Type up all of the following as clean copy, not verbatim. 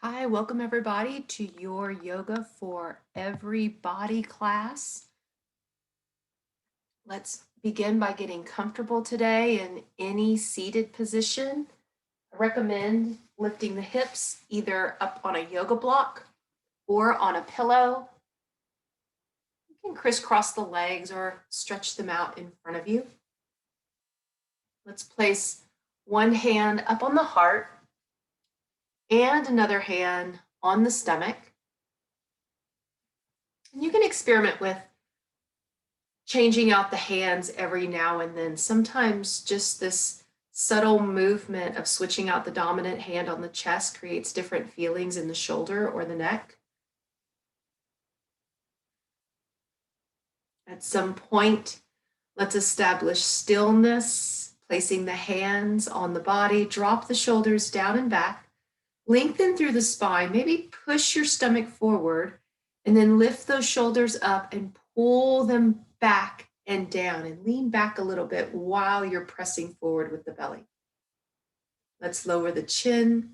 Hi, welcome everybody to your Yoga for Everybody class. Let's begin by getting comfortable today in any seated position. I recommend lifting the hips either up on a yoga block or on a pillow. You can crisscross the legs or stretch them out in front of you. Let's place one hand up on the heart and another hand on the stomach. And you can experiment with changing out the hands every now and then. Sometimes just this subtle movement of switching out the dominant hand on the chest creates different feelings in the shoulder or the neck. At some point, let's establish stillness, placing the hands on the body, drop the shoulders down and back, lengthen through the spine, maybe push your stomach forward, and then lift those shoulders up and pull them back and down and lean back a little bit while you're pressing forward with the belly. Let's lower the chin,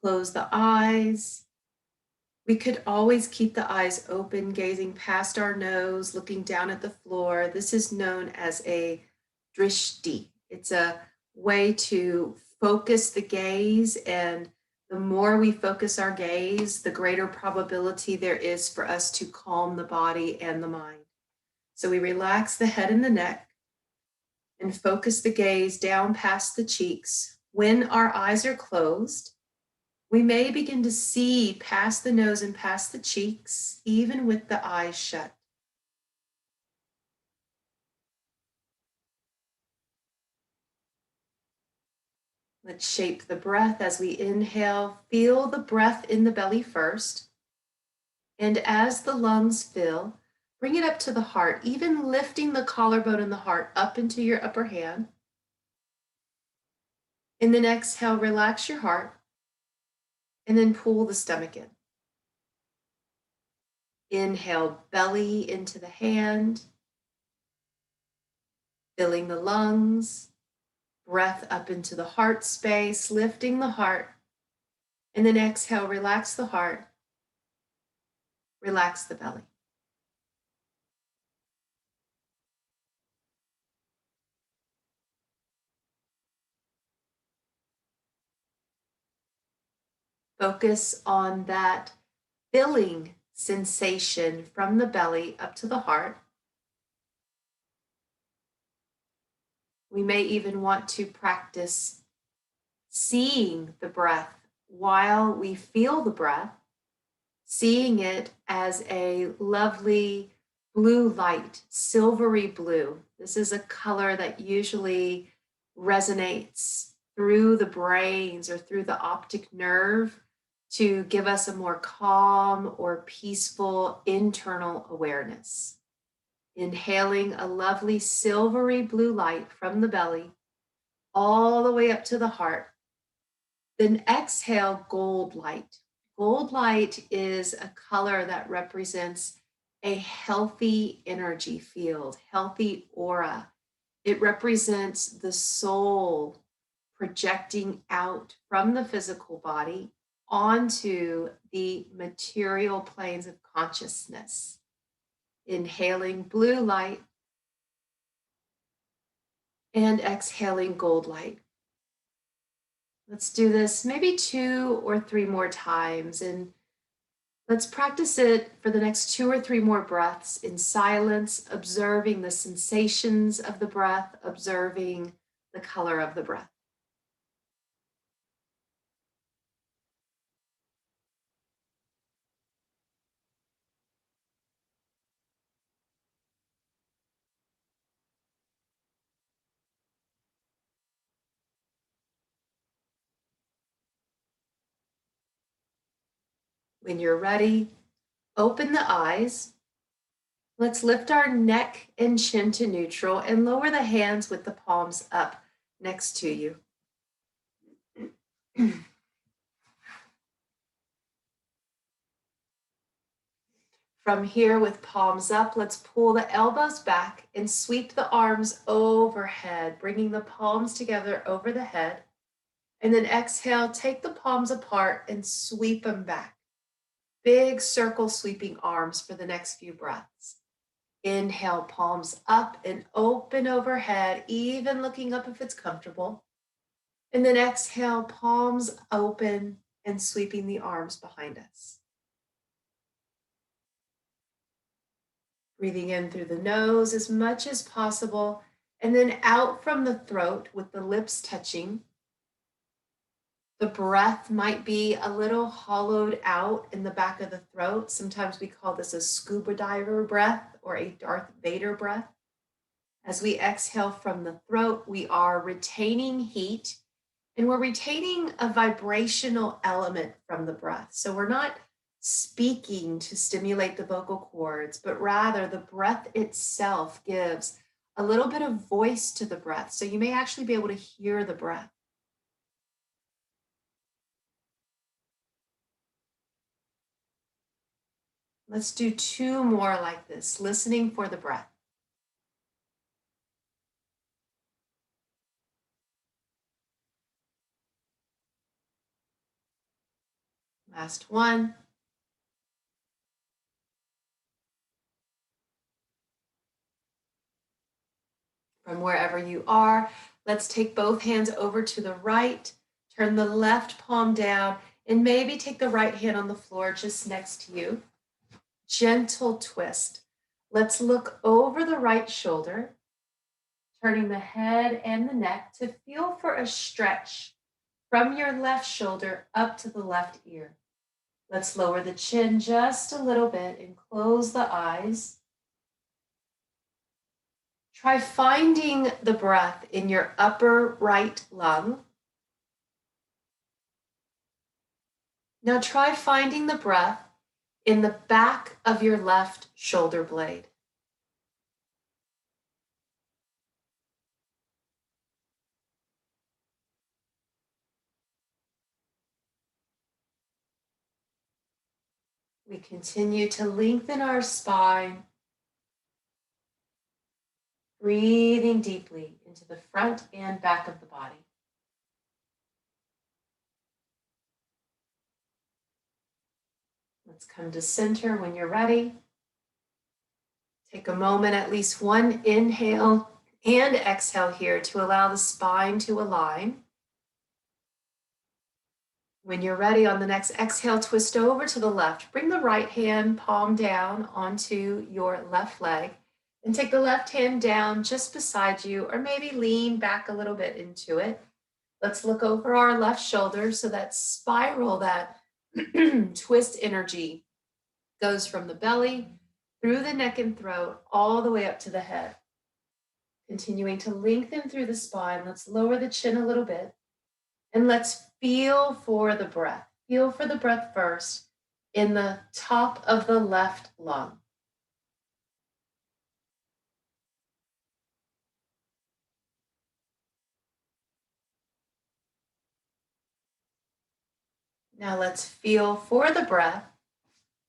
close the eyes. We could always keep the eyes open, gazing past our nose, looking down at the floor. This is known as a drishti. It's a way to focus the gaze, and the more we focus our gaze, the greater probability there is for us to calm the body and the mind. So we relax the head and the neck and focus the gaze down past the cheeks. When our eyes are closed, we may begin to see past the nose and past the cheeks, even with the eyes shut. Let's shape the breath as we inhale. Feel the breath in the belly first. And as the lungs fill, bring it up to the heart, even lifting the collarbone and the heart up into your upper hand. And then exhale, relax your heart, and then pull the stomach in. Inhale, belly into the hand, filling the lungs, breath up into the heart space, lifting the heart. And then exhale, relax the heart, relax the belly. Focus on that filling sensation from the belly up to the heart. We may even want to practice seeing the breath while we feel the breath, seeing it as a lovely blue light, silvery blue. This is a color that usually resonates through the brains or through the optic nerve to give us a more calm or peaceful internal awareness. Inhaling a lovely silvery blue light from the belly all the way up to the heart. Then exhale gold light. Gold light is a color that represents a healthy energy field, healthy aura. It represents the soul projecting out from the physical body onto the material planes of consciousness. Inhaling blue light and exhaling gold light. Let's do this maybe 2 or 3 more times, and let's practice it for the next 2 or 3 more breaths in silence, observing the sensations of the breath, observing the color of the breath. When you're ready, open the eyes. Let's lift our neck and chin to neutral and lower the hands with the palms up next to you. From here, with palms up, let's pull the elbows back and sweep the arms overhead, bringing the palms together over the head. And then exhale, take the palms apart and sweep them back. Big circle sweeping arms for the next few breaths. Inhale, palms up and open overhead, even looking up if it's comfortable. And then exhale, palms open and sweeping the arms behind us. Breathing in through the nose as much as possible, and then out from the throat with the lips touching. The breath might be a little hollowed out in the back of the throat. Sometimes we call this a scuba diver breath or a Darth Vader breath. As we exhale from the throat, we are retaining heat and we're retaining a vibrational element from the breath. So we're not speaking to stimulate the vocal cords, but rather the breath itself gives a little bit of voice to the breath. So you may actually be able to hear the breath. Let's do two more like this, listening for the breath. Last one. From wherever you are, let's take both hands over to the right, turn the left palm down, and maybe take the right hand on the floor just next to you. Gentle twist. Let's look over the right shoulder, turning the head and the neck to feel for a stretch from your left shoulder up to the left ear. Let's lower the chin just a little bit and close the eyes. Try finding the breath in your upper right lung. Now try finding the breath in the back of your left shoulder blade. We continue to lengthen our spine, breathing deeply into the front and back of the body. Let's come to center when you're ready. Take a moment, at least one inhale and exhale here to allow the spine to align. When you're ready, on the next exhale, twist over to the left. Bring the right hand palm down onto your left leg and take the left hand down just beside you, or maybe lean back a little bit into it. Let's look over our left shoulder so that spiral, that twist energy goes from the belly through the neck and throat all the way up to the head. Continuing to lengthen through the spine, let's lower the chin a little bit and let's feel for the breath. Feel for the breath first in the top of the left lung. Now let's feel for the breath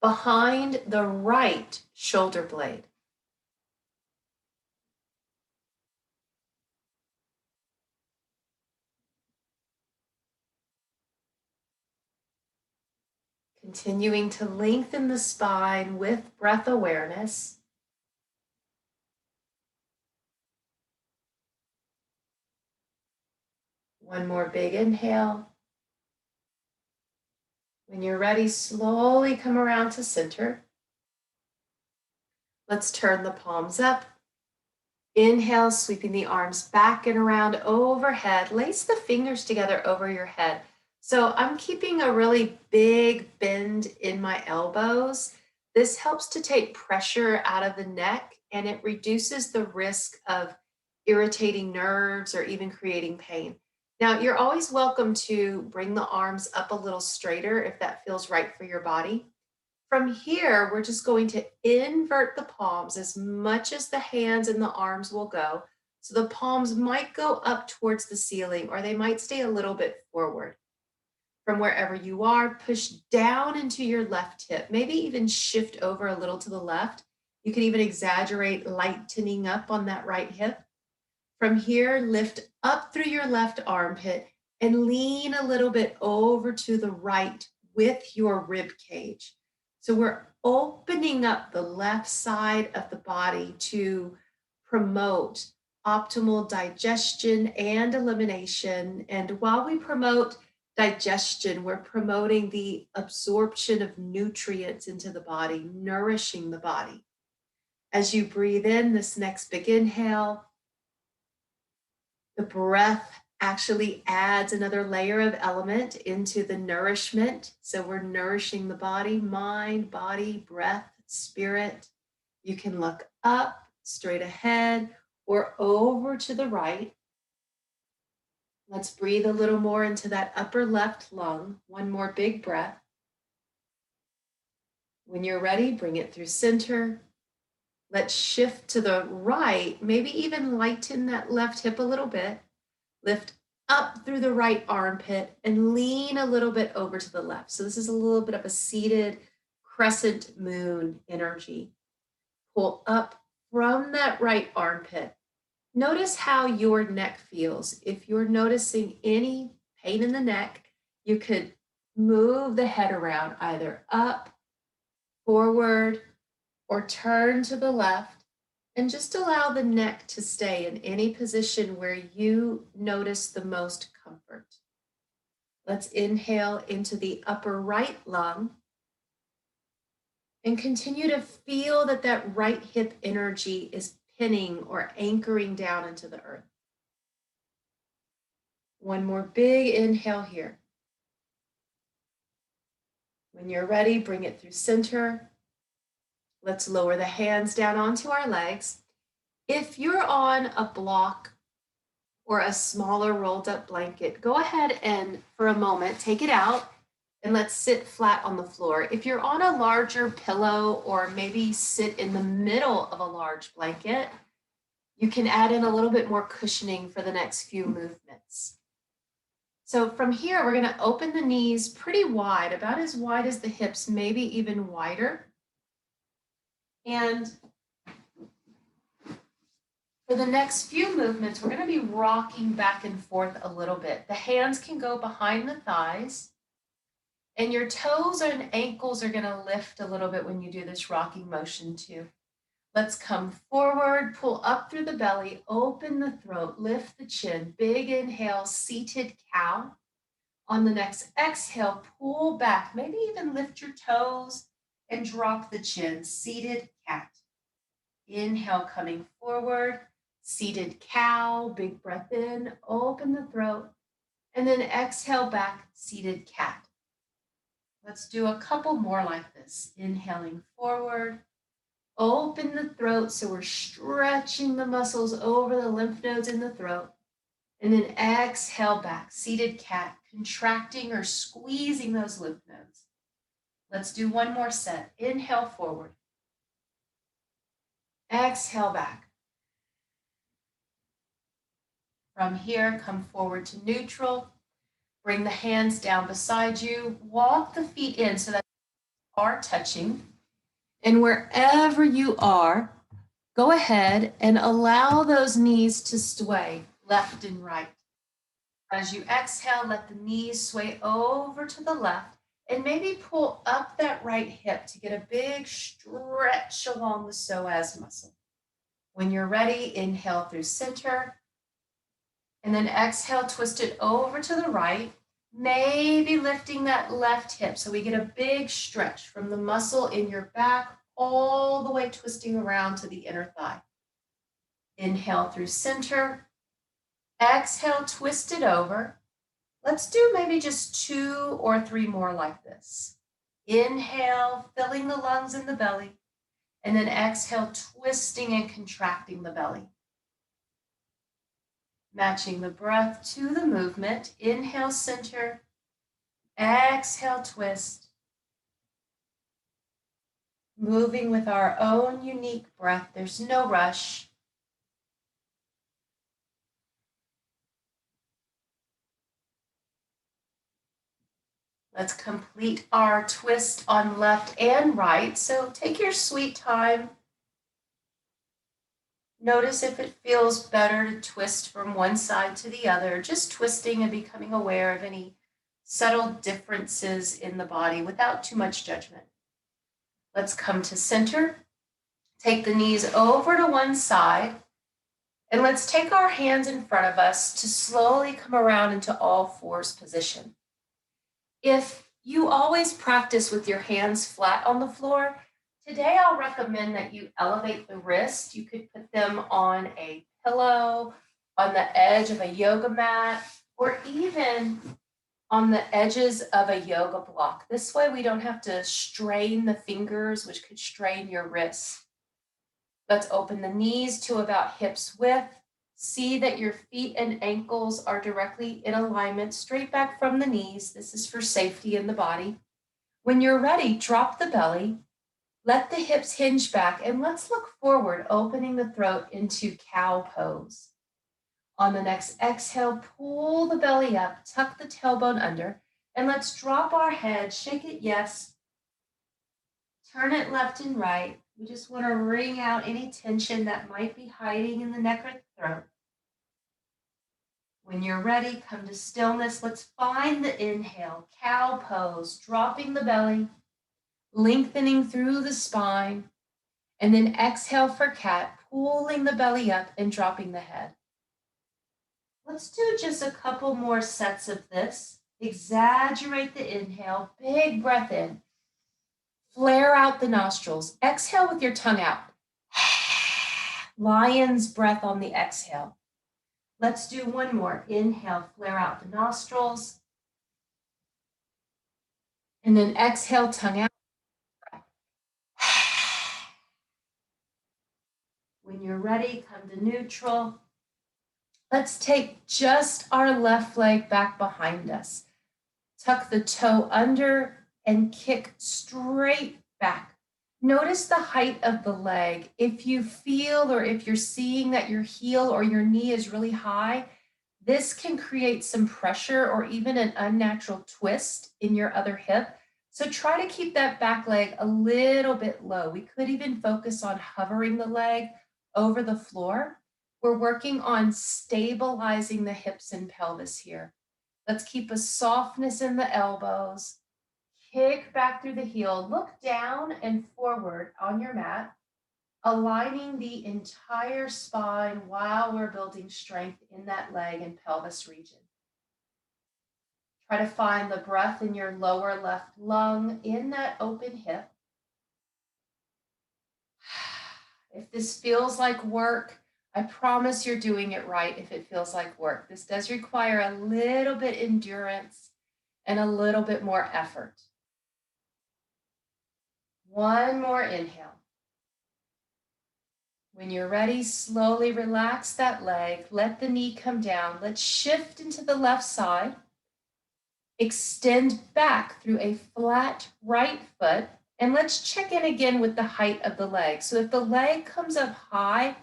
behind the right shoulder blade. Continuing to lengthen the spine with breath awareness. One more big inhale. When you're ready, slowly come around to center. Let's turn the palms up. Inhale, sweeping the arms back and around overhead. Lace the fingers together over your head. So I'm keeping a really big bend in my elbows. This helps to take pressure out of the neck and it reduces the risk of irritating nerves or even creating pain. Now, you're always welcome to bring the arms up a little straighter if that feels right for your body. From here, we're just going to invert the palms as much as the hands and the arms will go. So the palms might go up towards the ceiling or they might stay a little bit forward. From wherever you are, push down into your left hip, maybe even shift over a little to the left. You can even exaggerate lightening up on that right hip. From here, lift up through your left armpit and lean a little bit over to the right with your rib cage. So we're opening up the left side of the body to promote optimal digestion and elimination. And while we promote digestion, we're promoting the absorption of nutrients into the body, nourishing the body. As you breathe in this next big inhale, the breath actually adds another layer of element into the nourishment. So we're nourishing the body, mind, body, breath, spirit. You can look up, straight ahead, or over to the right. Let's breathe a little more into that upper left lung. One more big breath. When you're ready, bring it through center. Let's shift to the right, maybe even lighten that left hip a little bit. Lift up through the right armpit and lean a little bit over to the left. So this is a little bit of a seated crescent moon energy. Pull up from that right armpit. Notice how your neck feels. If you're noticing any pain in the neck, you could move the head around either up, forward, or turn to the left, and just allow the neck to stay in any position where you notice the most comfort. Let's inhale into the upper right lung and continue to feel that that right hip energy is pinning or anchoring down into the earth. One more big inhale here. When you're ready, bring it through center. Let's lower the hands down onto our legs. If you're on a block or a smaller rolled up blanket, go ahead and for a moment, take it out and let's sit flat on the floor. If you're on a larger pillow or maybe sit in the middle of a large blanket, you can add in a little bit more cushioning for the next few movements. So from here, we're gonna open the knees pretty wide, about as wide as the hips, maybe even wider. And for the next few movements, we're going to be rocking back and forth a little bit. The hands can go behind the thighs, and your toes and ankles are going to lift a little bit when you do this rocking motion too. Let's come forward, pull up through the belly, open the throat, lift the chin, big inhale, seated cow. On the next exhale, pull back, maybe even lift your toes and drop the chin, seated cat. Inhale, coming forward. Seated cow, big breath in, open the throat, and then exhale back, seated cat. Let's do a couple more like this. Inhaling forward, open the throat, so we're stretching the muscles over the lymph nodes in the throat, and then exhale back, seated cat, contracting or squeezing those lymph nodes. Let's do one more set. Inhale forward, exhale back. From here, come forward to neutral. Bring the hands down beside you. Walk the feet in so that you are touching. And wherever you are, go ahead and allow those knees to sway left and right. As you exhale, let the knees sway over to the left and maybe pull up that right hip to get a big stretch along the psoas muscle. When you're ready, inhale through center. And then exhale, twist it over to the right, maybe lifting that left hip. So we get a big stretch from the muscle in your back all the way twisting around to the inner thigh. Inhale through center. Exhale, twist it over. Let's do maybe just 2 or 3 more like this. Inhale, filling the lungs and the belly. And then exhale, twisting and contracting the belly. Matching the breath to the movement. Inhale, center. Exhale, twist. Moving with our own unique breath. There's no rush. Let's complete our twist on left and right. So take your sweet time. Notice if it feels better to twist from one side to the other, just twisting and becoming aware of any subtle differences in the body without too much judgment. Let's come to center. Take the knees over to one side, and let's take our hands in front of us to slowly come around into all fours position. If you always practice with your hands flat on the floor, today I'll recommend that you elevate the wrist. You could put them on a pillow, on the edge of a yoga mat, or even on the edges of a yoga block. This way we don't have to strain the fingers, which could strain your wrists. Let's open the knees to about hips width. See that your feet and ankles are directly in alignment, straight back from the knees. This is for safety in the body. When you're ready, drop the belly, let the hips hinge back, and let's look forward, opening the throat into cow pose. On the next exhale, pull the belly up, tuck the tailbone under, and let's drop our head, shake it yes, turn it left and right. We just want to wring out any tension that might be hiding in the neck or throat. When you're ready, come to stillness. Let's find the inhale, cow pose, dropping the belly, lengthening through the spine, and then exhale for cat, pulling the belly up and dropping the head. Let's do just a couple more sets of this. Exaggerate the inhale, big breath in. Flare out the nostrils. Exhale with your tongue out. Lion's breath on the exhale. Let's do one more. Inhale, flare out the nostrils. And then exhale, tongue out. When you're ready, come to neutral. Let's take just our left leg back behind us. Tuck the toe under and kick straight back. Notice the height of the leg. If you feel or if you're seeing that your heel or your knee is really high, this can create some pressure or even an unnatural twist in your other hip. So try to keep that back leg a little bit low. We could even focus on hovering the leg over the floor. We're working on stabilizing the hips and pelvis here. Let's keep a softness in the elbows. Kick back through the heel. Look down and forward on your mat, aligning the entire spine while we're building strength in that leg and pelvis region. Try to find the breath in your lower left lung in that open hip. If this feels like work, I promise you're doing it right if it feels like work. This does require a little bit endurance and a little bit more effort. One more inhale. When you're ready, slowly relax that leg. Let the knee come down. Let's shift into the left side. Extend back through a flat right foot. And let's check in again with the height of the leg. So if the leg comes up high,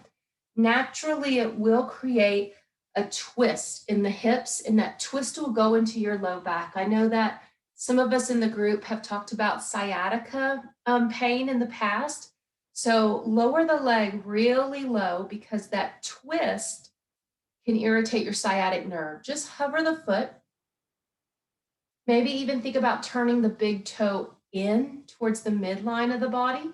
naturally it will create a twist in the hips, and that twist will go into your low back. I know that some of us in the group have talked about sciatica pain in the past. So lower the leg really low because that twist can irritate your sciatic nerve. Just hover the foot. Maybe even think about turning the big toe in towards the midline of the body.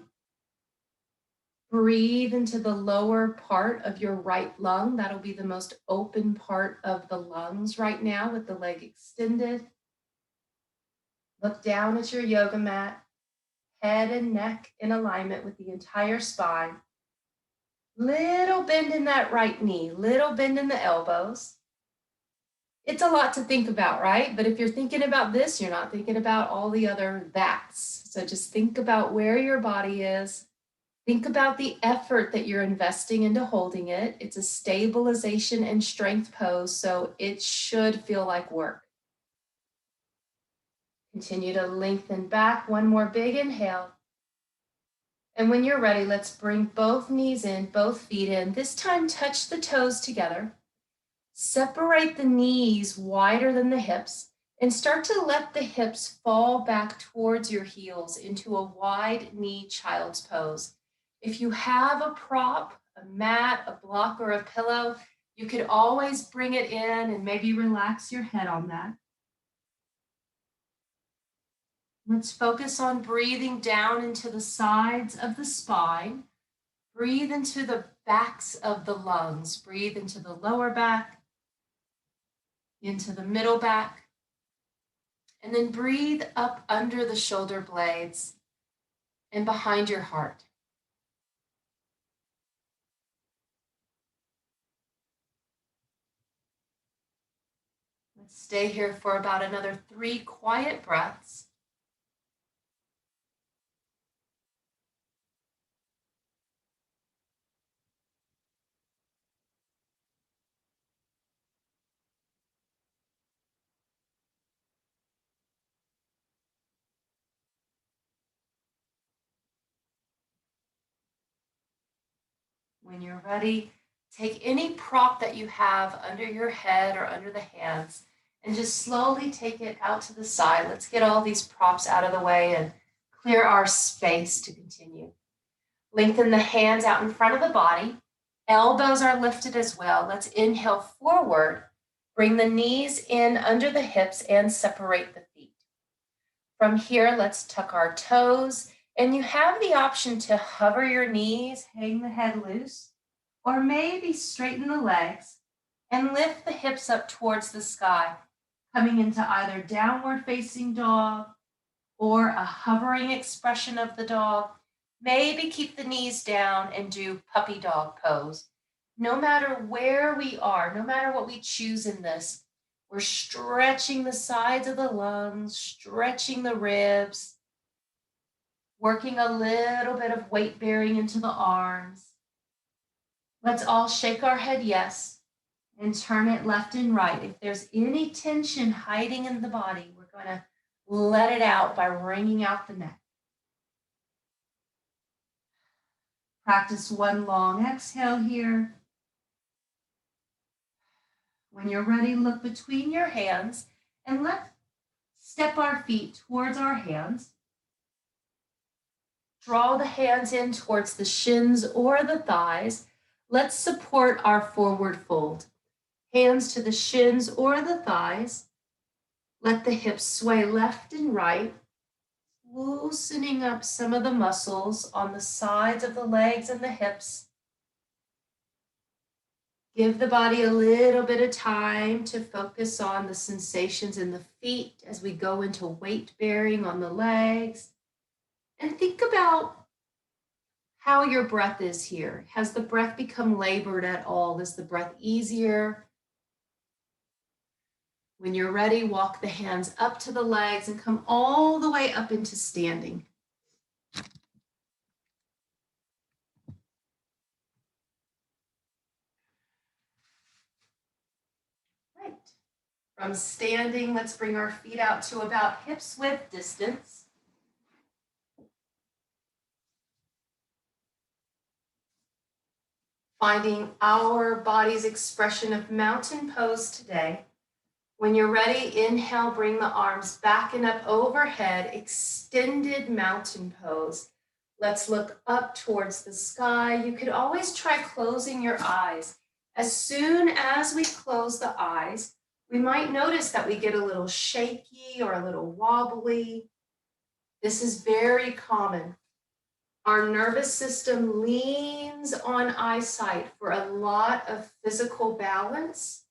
Breathe into the lower part of your right lung. That'll be the most open part of the lungs right now with the leg extended. Look down at your yoga mat, head and neck in alignment with the entire spine. Little bend in that right knee, little bend in the elbows. It's a lot to think about, right? But if you're thinking about this, you're not thinking about all the other that's. So just think about where your body is. Think about the effort that you're investing into holding it. It's a stabilization and strength pose, so it should feel like work. Continue to lengthen back. One more big inhale. And when you're ready, let's bring both knees in, both feet in. This time, touch the toes together. Separate the knees wider than the hips and start to let the hips fall back towards your heels into a wide knee child's pose. If you have a prop, a mat, a block, or a pillow, you could always bring it in and maybe relax your head on that. Let's focus on breathing down into the sides of the spine. Breathe into the backs of the lungs. Breathe into the lower back, into the middle back, and then breathe up under the shoulder blades and behind your heart. Let's stay here for about another 3 quiet breaths. When you're ready, take any prop that you have under your head or under the hands and just slowly take it out to the side. Let's get all these props out of the way and clear our space to continue. Lengthen the hands out in front of the body. Elbows are lifted as well. Let's inhale forward. Bring the knees in under the hips and separate the feet. From here, let's tuck our toes. And you have the option to hover your knees, hang the head loose, or maybe straighten the legs and lift the hips up towards the sky, coming into either downward facing dog or a hovering expression of the dog. Maybe keep the knees down and do puppy dog pose. No matter where we are, no matter what we choose in this, we're stretching the sides of the lungs, stretching the ribs, working a little bit of weight bearing into the arms. Let's all shake our head yes and turn it left and right. If there's any tension hiding in the body, we're going to let it out by wringing out the neck. Practice one long exhale here. When you're ready, look between your hands and let's step our feet towards our hands. Draw the hands in towards the shins or the thighs. Let's support our forward fold. Hands to the shins or the thighs. Let the hips sway left and right, loosening up some of the muscles on the sides of the legs and the hips. Give the body a little bit of time to focus on the sensations in the feet as we go into weight bearing on the legs. And think about how your breath is here. Has the breath become labored at all? Is the breath easier? When you're ready, walk the hands up to the legs and come all the way up into standing. Right. From standing, let's bring our feet out to about hips width distance. Finding our body's expression of mountain pose today. When you're ready, inhale, bring the arms back and up overhead, extended mountain pose. Let's look up towards the sky. You could always try closing your eyes. As soon as we close the eyes, we might notice that we get a little shaky or a little wobbly. This is very common. Our nervous system leans on eyesight for a lot of physical balance.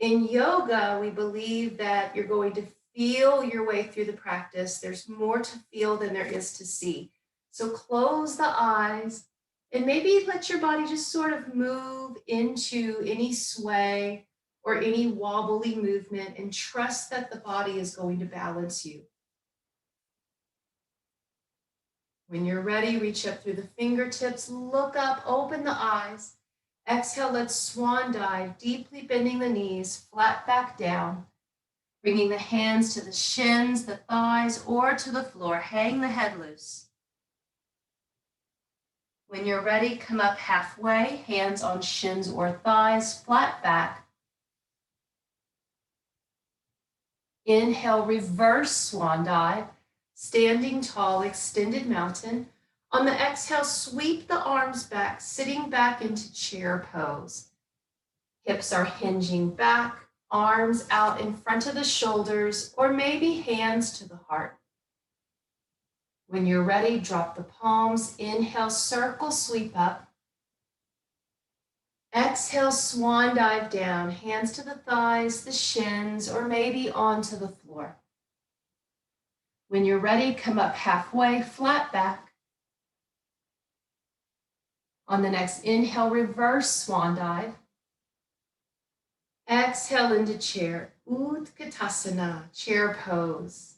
In yoga, we believe that you're going to feel your way through the practice. There's more to feel than there is to see. So close the eyes and maybe let your body just sort of move into any sway or any wobbly movement and trust that the body is going to balance you. When you're ready, reach up through the fingertips, look up, open the eyes. Exhale, let's swan dive, deeply bending the knees, flat back down. Bringing the hands to the shins, the thighs, or to the floor. Hang the head loose. When you're ready, come up halfway, hands on shins or thighs, flat back. Inhale, reverse swan dive, standing tall, extended mountain. On the exhale, sweep the arms back, sitting back into chair pose. Hips are hinging back, arms out in front of the shoulders, or maybe hands to the heart. When you're ready, drop the palms. Inhale, circle, sweep up. Exhale, swan dive down, hands to the thighs, the shins, or maybe onto the floor. When you're ready, come up halfway, flat back. On the next inhale, reverse swan dive. Exhale into chair, Utkatasana, chair pose.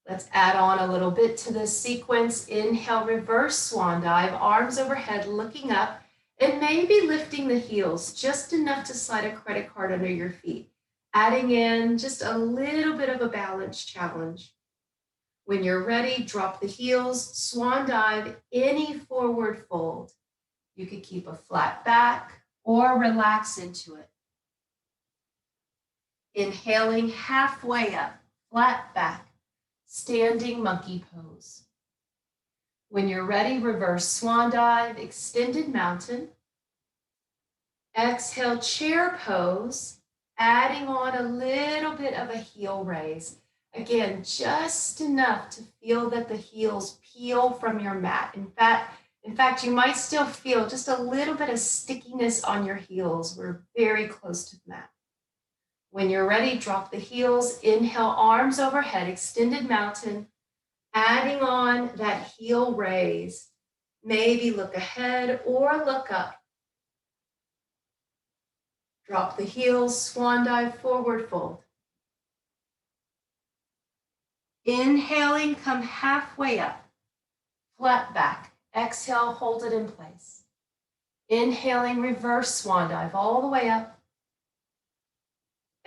Let's add on a little bit to this sequence. Inhale, reverse swan dive, arms overhead, looking up, and maybe lifting the heels just enough to slide a credit card under your feet, adding in just a little bit of a balance challenge. When you're ready, drop the heels, swan dive, any forward fold. You could keep a flat back or relax into it. Inhaling halfway up, flat back, standing monkey pose. When you're ready, reverse swan dive, extended mountain. Exhale, chair pose, adding on a little bit of a heel raise. Again, just enough to feel that the heels peel from your mat. In fact, you might still feel just a little bit of stickiness on your heels. We're very close to the mat. When you're ready, drop the heels, inhale, arms overhead, extended mountain, adding on that heel raise. Maybe look ahead or look up. Drop the heels, swan dive, forward fold. Inhaling, come halfway up, flat back. Exhale, hold it in place. Inhaling, reverse swan dive all the way up.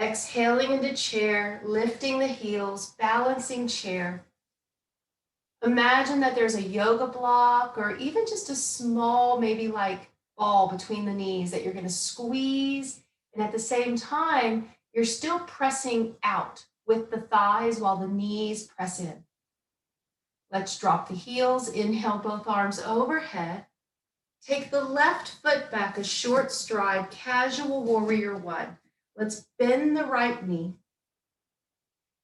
Exhaling into chair, lifting the heels, balancing chair. Imagine that there's a yoga block or even just a small, maybe like ball between the knees that you're going to squeeze. And at the same time, you're still pressing out with the thighs while the knees press in. Let's drop the heels. Inhale, both arms overhead. Take the left foot back, a short stride, casual warrior one. Let's bend the right knee.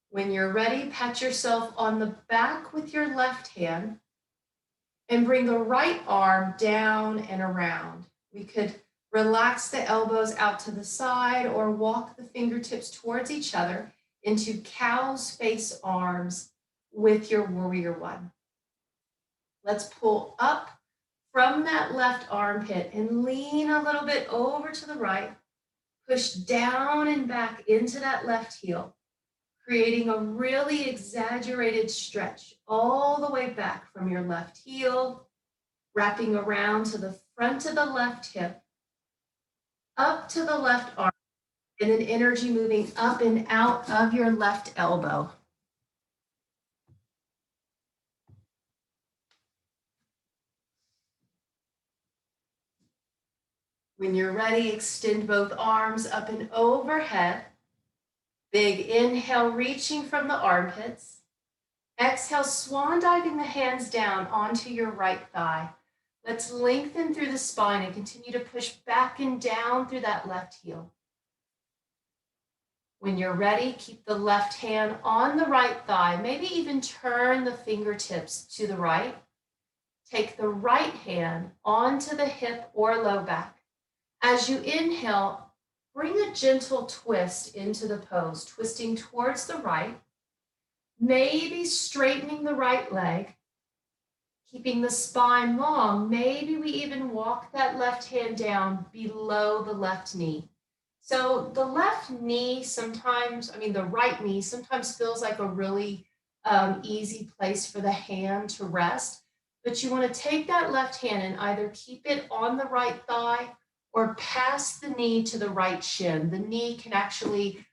When you're ready, pat yourself on the back with your left hand and bring the right arm down and around. We could relax the elbows out to the side or walk the fingertips towards each other into cow's face arms with your warrior one. Let's pull up from that left armpit and lean a little bit over to the right. Push down and back into that left heel, creating a really exaggerated stretch all the way back from your left heel, wrapping around to the front of the left hip, up to the left arm, and then energy moving up and out of your left elbow. When you're ready, extend both arms up and overhead. Big inhale, reaching from the armpits. Exhale, swan diving the hands down onto your right thigh. Let's lengthen through the spine and continue to push back and down through that left heel. When you're ready, keep the left hand on the right thigh. Maybe even turn the fingertips to the right. Take the right hand onto the hip or low back. As you inhale, bring a gentle twist into the pose, twisting towards the right, maybe straightening the right leg, keeping the spine long. Maybe we even walk that left hand down below the left knee. So the left knee sometimes, the right knee sometimes feels like a really easy place for the hand to rest, but you want to take that left hand and either keep it on the right thigh or pass the knee to the right shin. The knee can actually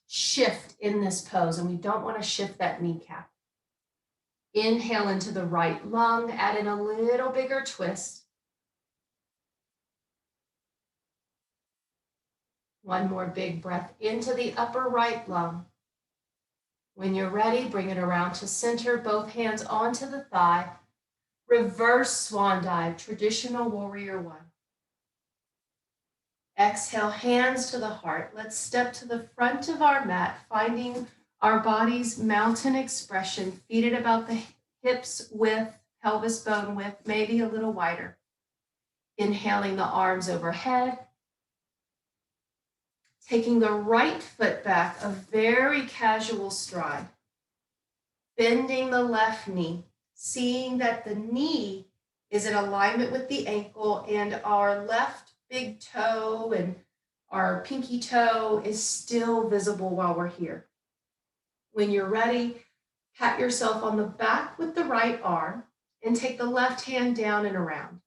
shift in this pose, and we don't want to shift that kneecap. Inhale into the right lung, add in a little bigger twist. One more big breath into the upper right lung. When you're ready, bring it around to center, both hands onto the thigh. Reverse swan dive, traditional warrior one. Exhale, hands to the heart. Let's step to the front of our mat, finding our body's mountain expression, feet at about the hips width, pelvis bone width, maybe a little wider. Inhaling the arms overhead. Taking the right foot back, a very casual stride. Bending the left knee, seeing that the knee is in alignment with the ankle and our left big toe and our pinky toe is still visible while we're here. When you're ready, pat yourself on the back with the right arm and take the left hand down and around.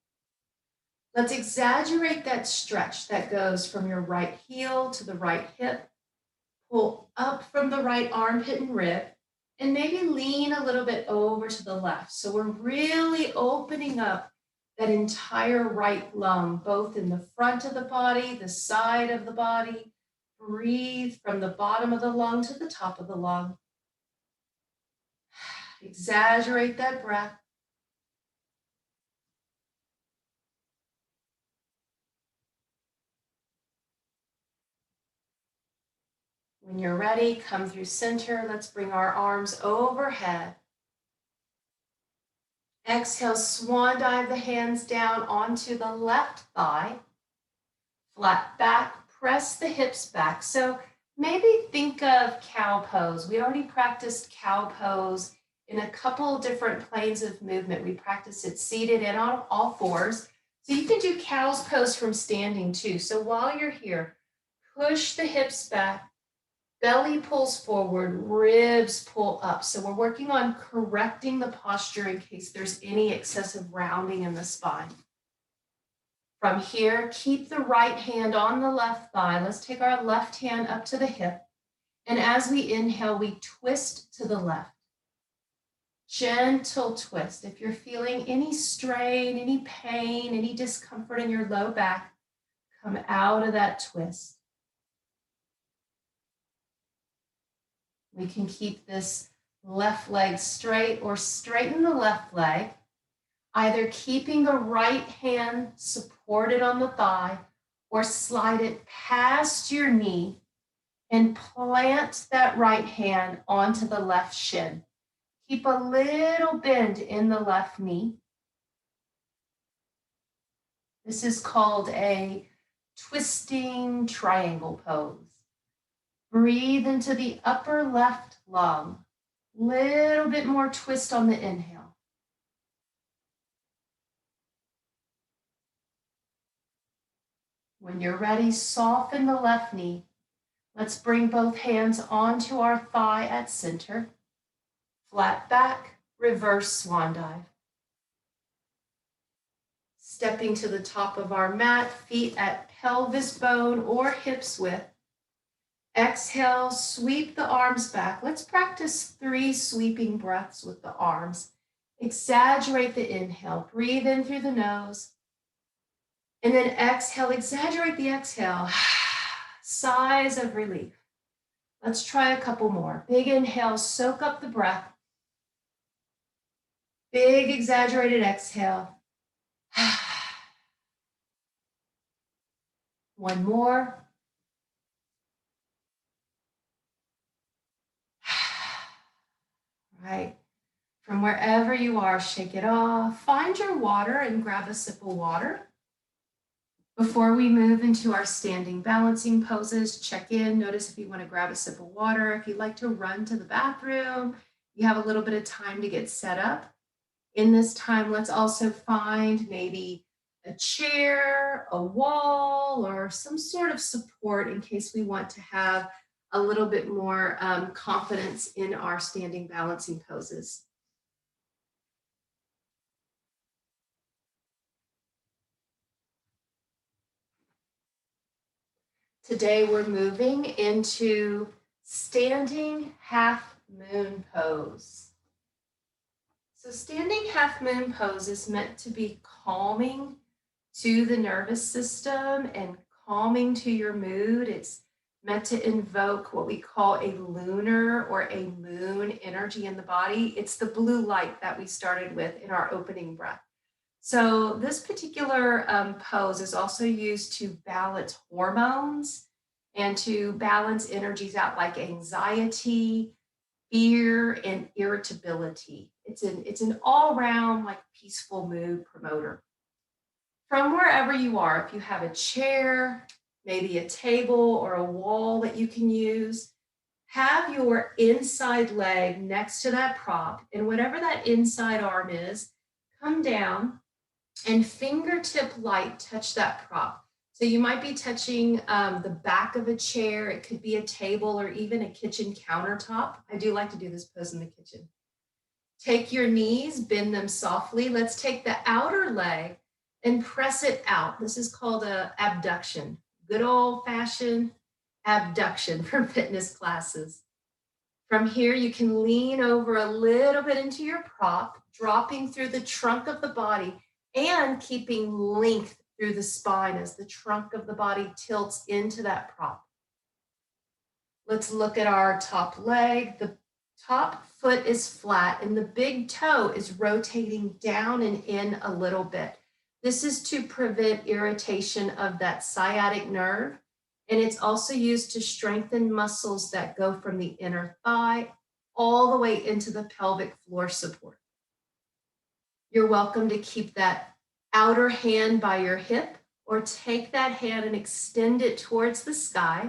Let's exaggerate that stretch that goes from your right heel to the right hip. Pull up from the right armpit and rib, and maybe lean a little bit over to the left. So we're really opening up that entire right lung, both in the front of the body, the side of the body. Breathe from the bottom of the lung to the top of the lung. Exaggerate that breath. When you're ready, come through center. Let's bring our arms overhead. Exhale, swan dive the hands down onto the left thigh. Flat back, press the hips back. So maybe think of cow pose. We already practiced cow pose in a couple different planes of movement. We practiced it seated and on all fours. So you can do cow's pose from standing too. So while you're here, push the hips back. Belly pulls forward, ribs pull up. So we're working on correcting the posture in case there's any excessive rounding in the spine. From here, keep the right hand on the left thigh. Let's take our left hand up to the hip. And as we inhale, we twist to the left. Gentle twist. If you're feeling any strain, any pain, any discomfort in your low back, come out of that twist. We can keep this left leg straight or straighten the left leg, either keeping the right hand supported on the thigh or slide it past your knee and plant that right hand onto the left shin. Keep a little bend in the left knee. This is called a twisting triangle pose. Breathe into the upper left lung. Little bit more twist on the inhale. When you're ready, soften the left knee. Let's bring both hands onto our thigh at center. Flat back, reverse swan dive. Stepping to the top of our mat, feet at pelvis bone or hips width. Exhale, sweep the arms back. Let's practice 3 sweeping breaths with the arms. Exaggerate the inhale. Breathe in through the nose. And then exhale, exaggerate the exhale. Sighs of relief. Let's try a couple more. Big inhale, soak up the breath. Big exaggerated exhale. One more. Right. From wherever you are, shake it off. Find your water and grab a sip of water. Before we move into our standing balancing poses, check in. Notice if you want to grab a sip of water. If you'd like to run to the bathroom, you have a little bit of time to get set up. In this time, let's also find maybe a chair, a wall, or some sort of support in case we want to have a little bit more confidence in our standing balancing poses. Today we're moving into standing half moon pose. So standing half moon pose is meant to be calming to the nervous system and calming to your mood. It's meant to invoke what we call a lunar or a moon energy in the body. It's the blue light that we started with in our opening breath. So this particular pose is also used to balance hormones and to balance energies out like anxiety, fear, and irritability. It's an all-round like peaceful mood promoter. From wherever you are, if you have a chair, maybe a table or a wall that you can use, have your inside leg next to that prop, and whatever that inside arm is, come down and fingertip light touch that prop. So you might be touching the back of a chair. It could be a table or even a kitchen countertop. I do like to do this pose in the kitchen. Take your knees, bend them softly. Let's take the outer leg and press it out. This is called an abduction. Good old-fashioned abduction from fitness classes. From here, you can lean over a little bit into your prop, dropping through the trunk of the body and keeping length through the spine as the trunk of the body tilts into that prop. Let's look at our top leg. The top foot is flat and the big toe is rotating down and in a little bit. This is to prevent irritation of that sciatic nerve, and it's also used to strengthen muscles that go from the inner thigh all the way into the pelvic floor support. You're welcome to keep that outer hand by your hip or take that hand and extend it towards the sky.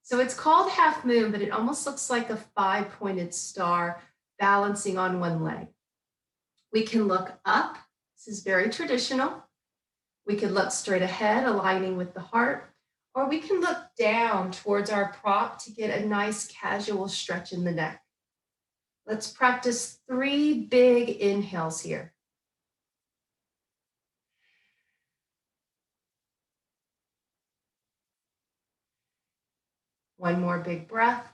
So it's called half moon, but it almost looks like a 5-pointed star balancing on one leg. We can look up. This is very traditional. We could look straight ahead, aligning with the heart, or we can look down towards our prop to get a nice casual stretch in the neck. Let's practice 3 big inhales here. One more big breath.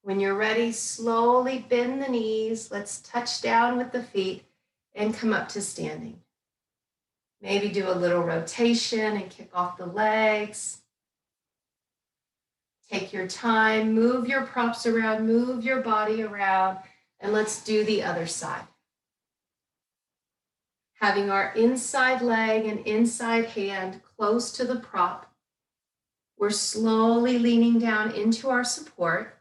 When you're ready, slowly bend the knees. Let's touch down with the feet and come up to standing. Maybe do a little rotation and kick off the legs. Take your time, move your props around, move your body around, and let's do the other side. Having our inside leg and inside hand close to the prop, we're slowly leaning down into our support,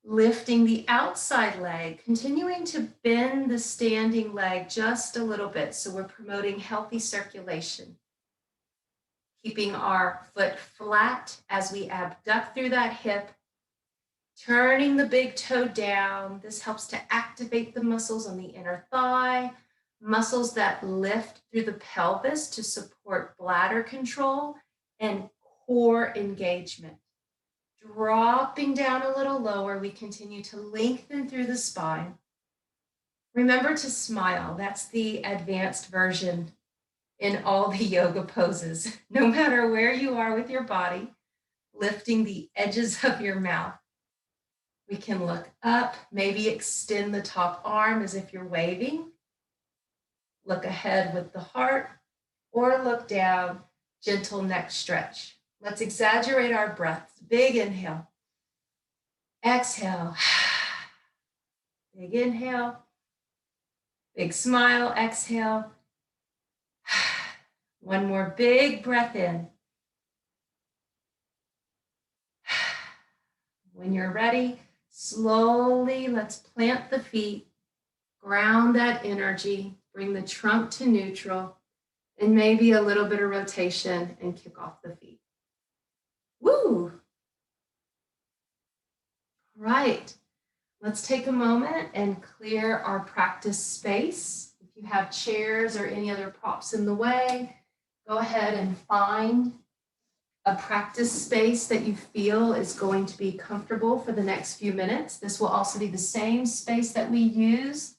lifting the outside leg, continuing to bend the standing leg just a little bit. So we're promoting healthy circulation. Keeping our foot flat as we abduct through that hip, turning the big toe down. This helps to activate the muscles on the inner thigh, muscles that lift through the pelvis to support bladder control and core engagement. Dropping down a little lower, we continue to lengthen through the spine. Remember to smile. That's the advanced version in all the yoga poses. No matter where you are with your body, lifting the edges of your mouth. We can look up, maybe extend the top arm as if you're waving. Look ahead with the heart, or look down, gentle neck stretch. Let's exaggerate our breaths. Big inhale. Exhale. Big inhale. Big smile. Exhale. One more big breath in. When you're ready, slowly let's plant the feet, ground that energy, bring the trunk to neutral, and maybe a little bit of rotation and kick off the feet. Woo! All right, let's take a moment and clear our practice space. If you have chairs or any other props in the way, go ahead and find a practice space that you feel is going to be comfortable for the next few minutes. This will also be the same space that we use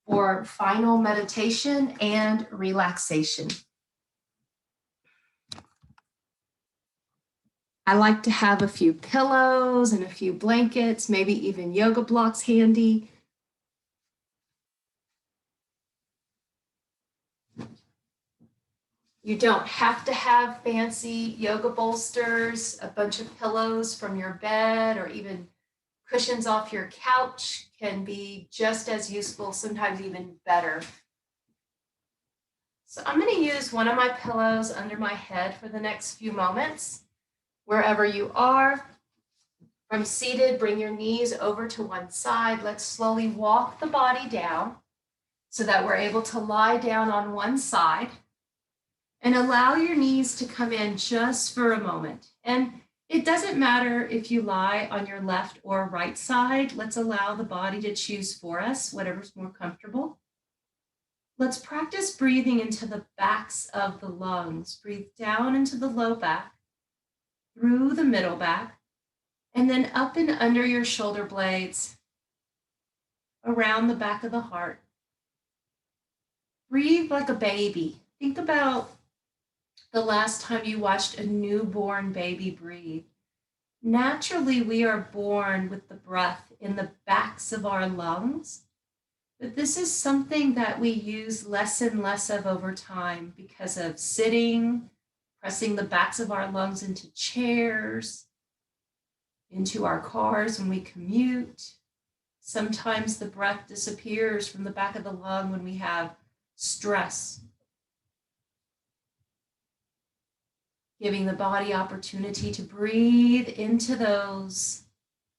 for final meditation and relaxation. I like to have a few pillows and a few blankets, maybe even yoga blocks handy. You don't have to have fancy yoga bolsters, a bunch of pillows from your bed, or even cushions off your couch can be just as useful, sometimes even better. So I'm going to use one of my pillows under my head for the next few moments. Wherever you are, from seated, bring your knees over to one side. Let's slowly walk the body down so that we're able to lie down on one side. And allow your knees to come in just for a moment. And it doesn't matter if you lie on your left or right side. Let's allow the body to choose for us, whatever's more comfortable. Let's practice breathing into the backs of the lungs. Breathe down into the low back, through the middle back, and then up and under your shoulder blades, around the back of the heart. Breathe like a baby. Think about the last time you watched a newborn baby breathe. Naturally, we are born with the breath in the backs of our lungs, but this is something that we use less and less of over time because of sitting, pressing the backs of our lungs into chairs, into our cars when we commute. Sometimes the breath disappears from the back of the lung when we have stress. Giving the body opportunity to breathe into those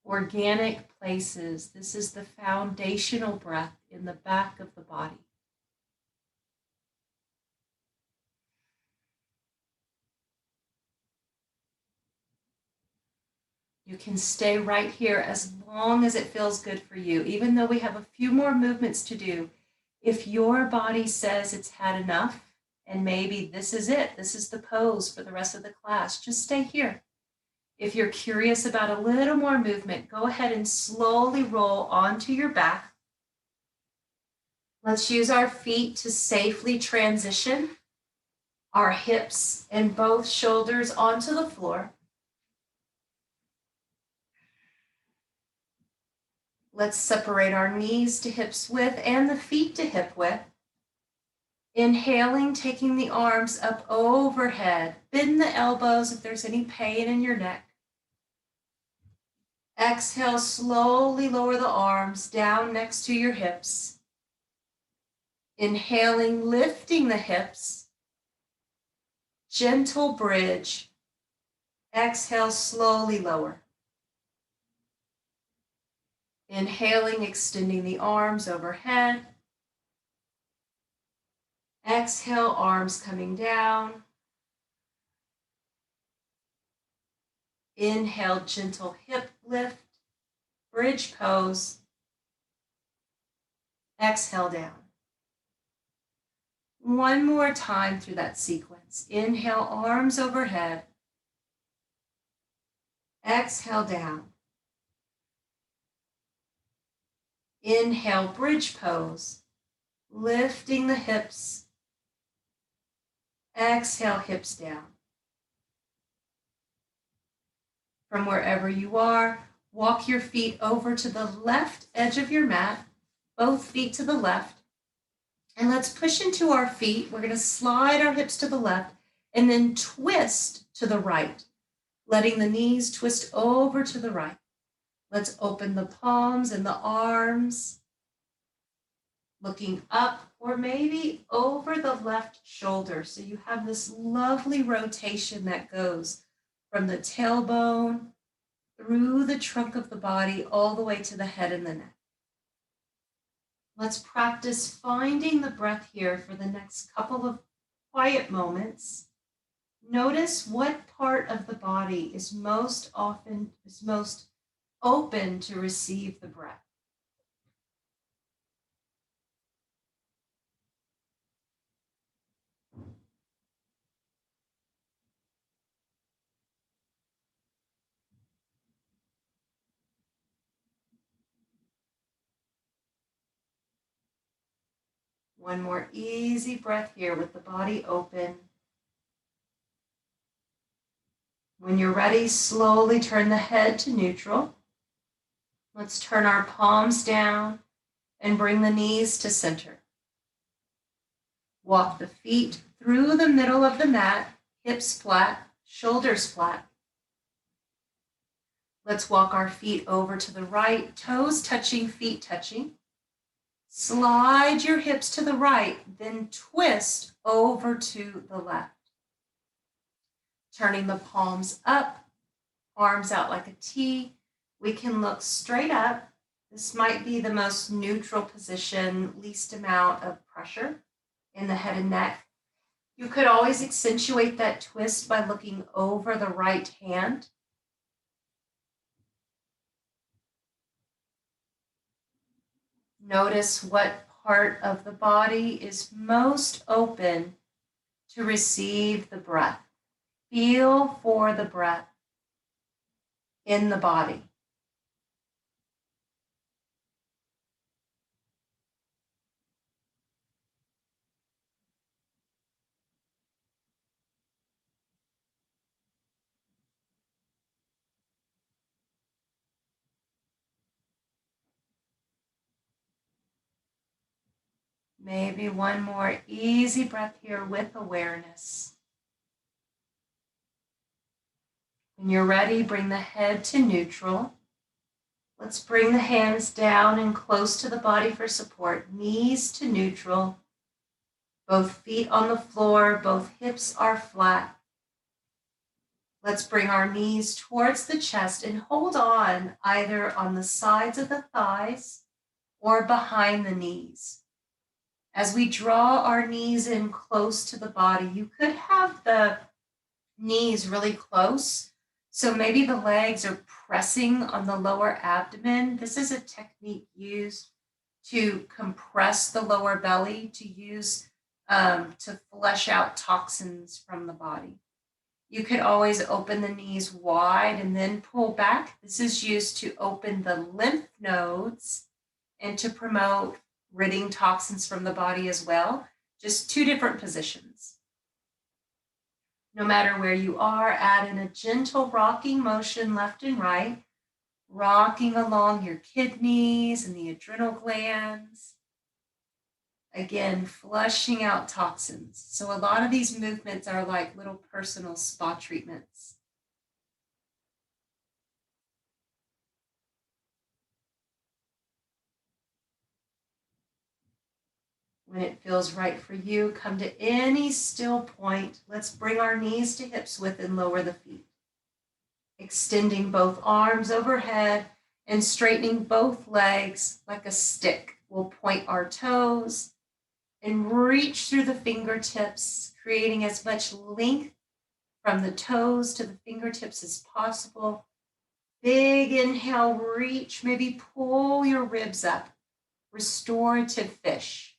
organic places. This is the foundational breath in the back of the body. You can stay right here as long as it feels good for you, even though we have a few more movements to do. If your body says it's had enough, and maybe this is it, this is the pose for the rest of the class, just stay here. If you're curious about a little more movement, go ahead and slowly roll onto your back. Let's use our feet to safely transition our hips and both shoulders onto the floor. Let's separate our knees to hips width and the feet to hip width. Inhaling, taking the arms up overhead. Bend the elbows if there's any pain in your neck. Exhale, slowly lower the arms down next to your hips. Inhaling, lifting the hips. Gentle bridge. Exhale, slowly lower. Inhaling, extending the arms overhead. Exhale, arms coming down. Inhale, gentle hip lift, bridge pose. Exhale down. One more time through that sequence. Inhale, arms overhead. Exhale down. Inhale, bridge pose, lifting the hips. Exhale, hips down. From wherever you are, walk your feet over to the left edge of your mat, both feet to the left. And let's push into our feet. We're going to slide our hips to the left and then twist to the right, letting the knees twist over to the right. Let's open the palms and the arms, looking up or maybe over the left shoulder. So you have this lovely rotation that goes from the tailbone through the trunk of the body all the way to the head and the neck. Let's practice finding the breath here for the next couple of quiet moments. Notice what part of the body is most open to receive the breath. One more easy breath here with the body open. When you're ready, slowly turn the head to neutral. Let's turn our palms down and bring the knees to center. Walk the feet through the middle of the mat, hips flat, shoulders flat. Let's walk our feet over to the right, toes touching, feet touching. Slide your hips to the right, then twist over to the left. Turning the palms up, arms out like a T. We can look straight up. This might be the most neutral position, least amount of pressure in the head and neck. You could always accentuate that twist by looking over the right hand. Notice what part of the body is most open to receive the breath. Feel for the breath in the body. Maybe one more easy breath here with awareness. When you're ready, bring the head to neutral. Let's bring the hands down and close to the body for support. Knees to neutral. Both feet on the floor, both hips are flat. Let's bring our knees towards the chest and hold on either on the sides of the thighs or behind the knees. As we draw our knees in close to the body, you could have the knees really close. So maybe the legs are pressing on the lower abdomen. This is a technique used to compress the lower belly, to use to flush out toxins from the body. You could always open the knees wide and then pull back. This is used to open the lymph nodes and to promote ridding toxins from the body as well. Just two different positions. No matter where you are, add in a gentle rocking motion left and right, rocking along your kidneys and the adrenal glands. Again, flushing out toxins. So a lot of these movements are like little personal spa treatments. When it feels right for you, come to any still point. Let's bring our knees to hips width and lower the feet. Extending both arms overhead and straightening both legs like a stick. We'll point our toes and reach through the fingertips, creating as much length from the toes to the fingertips as possible. Big inhale, reach, maybe pull your ribs up. Restorative fish.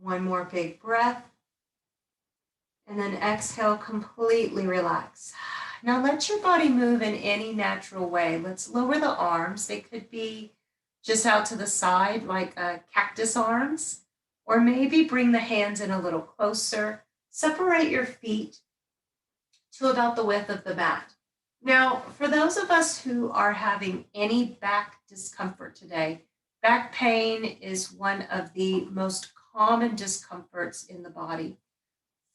One more big breath. And then exhale, completely relax. Now let your body move in any natural way. Let's lower the arms. They could be just out to the side, like cactus arms, or maybe bring the hands in a little closer. Separate your feet to about the width of the mat. Now, for those of us who are having any back discomfort today, back pain is one of the most common discomforts in the body.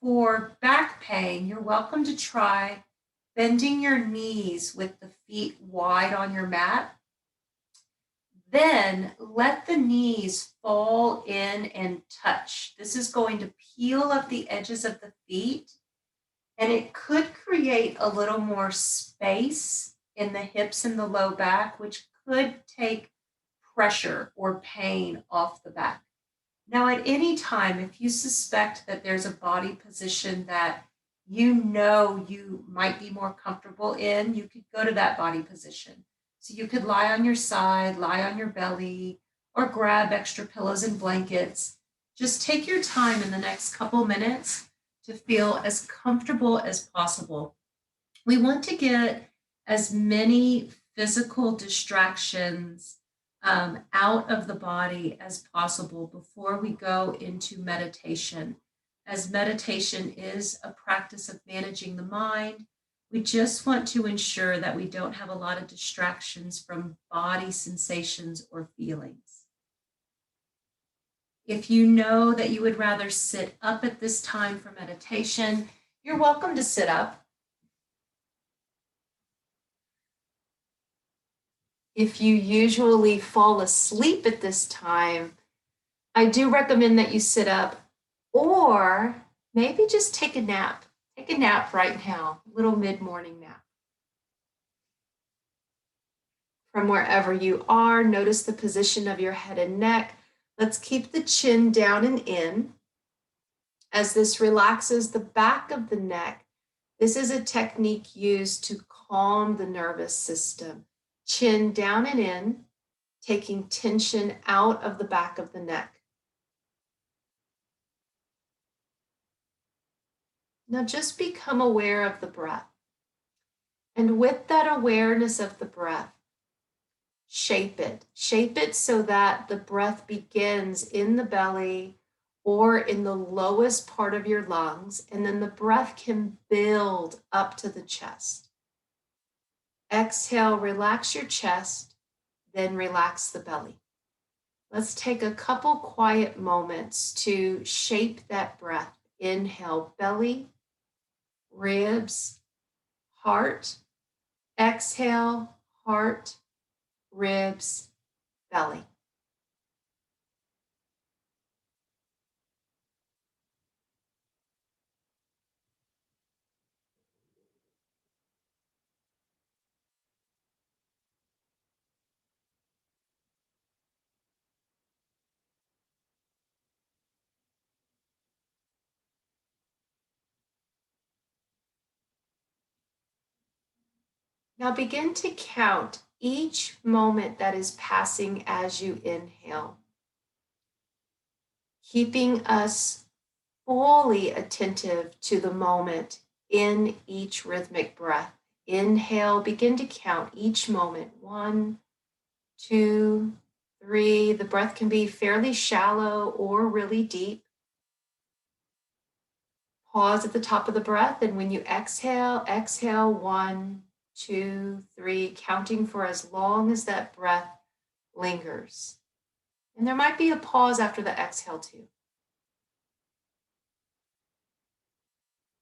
For back pain, you're welcome to try bending your knees with the feet wide on your mat. Then let the knees fall in and touch. This is going to peel up the edges of the feet, and it could create a little more space in the hips and the low back, which could take pressure or pain off the back. Now, at any time, if you suspect that there's a body position that you know you might be more comfortable in, you could go to that body position. So you could lie on your side, lie on your belly, or grab extra pillows and blankets. Just take your time in the next couple minutes to feel as comfortable as possible. We want to get as many physical distractions out of the body as possible before we go into meditation, as meditation is a practice of managing the mind, We just want to ensure that we don't have a lot of distractions from body sensations or feelings. If you know that you would rather sit up at this time for meditation, you're welcome to sit up. If you usually fall asleep at this time, I do recommend that you sit up or maybe just take a nap. Take a nap right now, a little mid-morning nap. From wherever you are, notice the position of your head and neck. Let's keep the chin down and in. As this relaxes the back of the neck, this is a technique used to calm the nervous system. Chin down and in, taking tension out of the back of the neck. Now just become aware of the breath. And with that awareness of the breath, shape it. Shape it so that the breath begins in the belly or in the lowest part of your lungs, and then the breath can build up to the chest. Exhale, relax your chest, then relax the belly. Let's take a couple quiet moments to shape that breath. Inhale, belly, ribs, heart. Exhale, heart, ribs, belly. Now begin to count each moment that is passing as you inhale, keeping us fully attentive to the moment in each rhythmic breath. Inhale, begin to count each moment. 1, 2, 3. The breath can be fairly shallow or really deep. Pause at the top of the breath, and when you exhale, exhale 1, 2, 3, counting for as long as that breath lingers. And there might be a pause after the exhale too.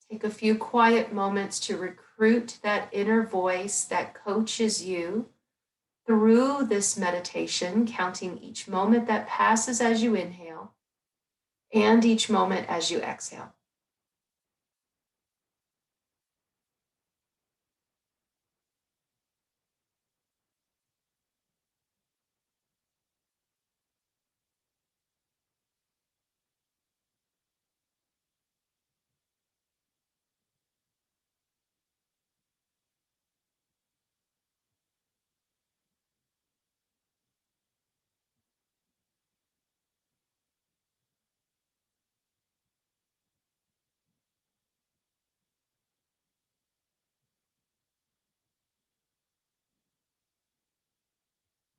Take a few quiet moments to recruit that inner voice that coaches you through this meditation, counting each moment that passes as you inhale and each moment as you exhale.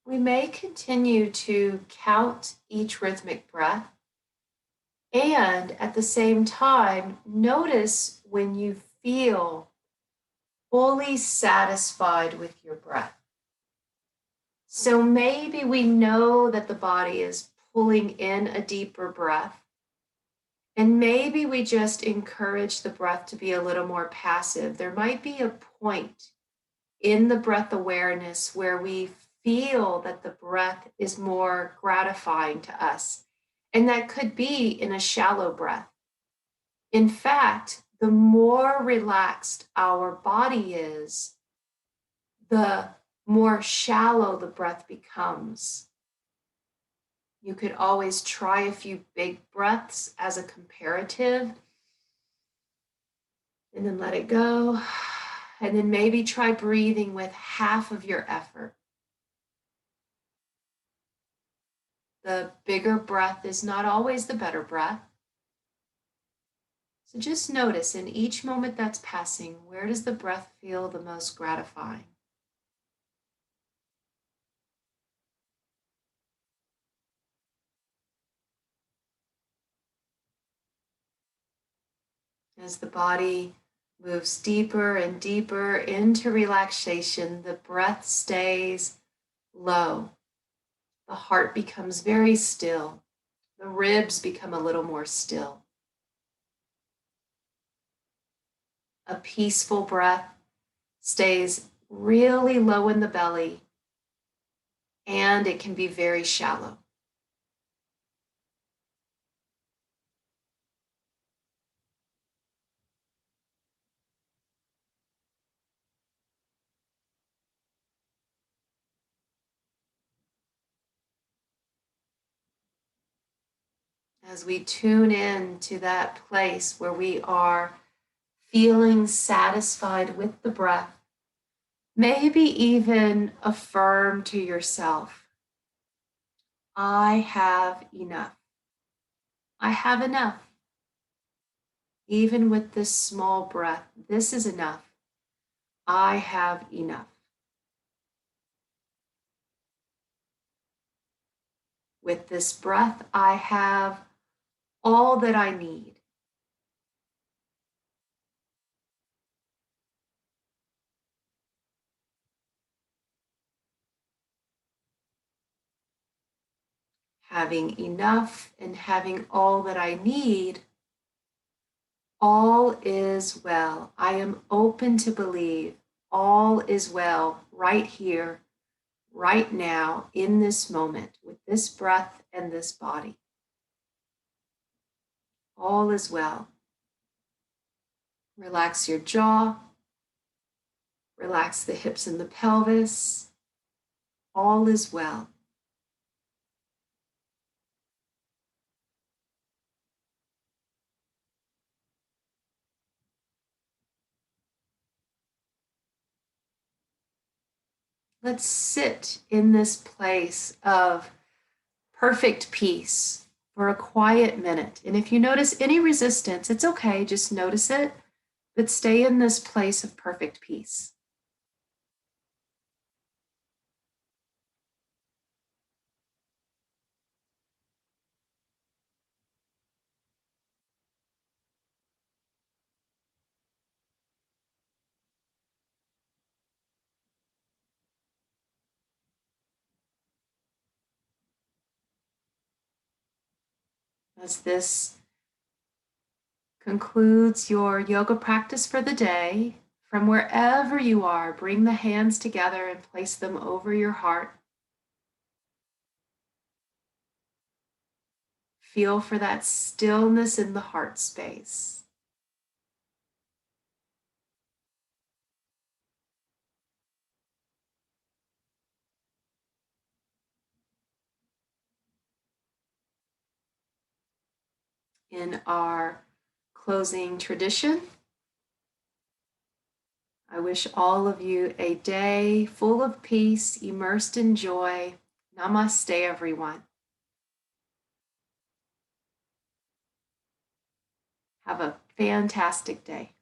We may continue to count each rhythmic breath, and at the same time, notice when you feel fully satisfied with your breath. So maybe we know that the body is pulling in a deeper breath, and maybe we just encourage the breath to be a little more passive. There might be a point in the breath awareness where we feel that the breath is more gratifying to us. And that could be in a shallow breath. In fact, the more relaxed our body is, the more shallow the breath becomes. You could always try a few big breaths as a comparative, and then let it go. And then maybe try breathing with half of your effort. The bigger breath is not always the better breath. So just notice in each moment that's passing, where does the breath feel the most gratifying? As the body moves deeper and deeper into relaxation. The breath stays low. The heart becomes very still. The ribs become a little more still. A peaceful breath stays really low in the belly, and it can be very shallow. As we tune in to that place where we are feeling satisfied with the breath, maybe even affirm to yourself, I have enough. I have enough. Even with this small breath, this is enough. I have enough. With this breath, I have all that I need. Having enough and having all that I need, all is well. I am open to believe all is well right here, right now, in this moment, with this breath and this body. All is well. Relax your jaw. Relax the hips and the pelvis. All is well. Let's sit in this place of perfect peace for a quiet minute. And if you notice any resistance, it's okay, just notice it, but stay in this place of perfect peace. As this concludes your yoga practice for the day, from wherever you are, bring the hands together and place them over your heart. Feel for that stillness in the heart space. In our closing tradition, I wish all of you a day full of peace, immersed in joy. Namaste, everyone. Have a fantastic day.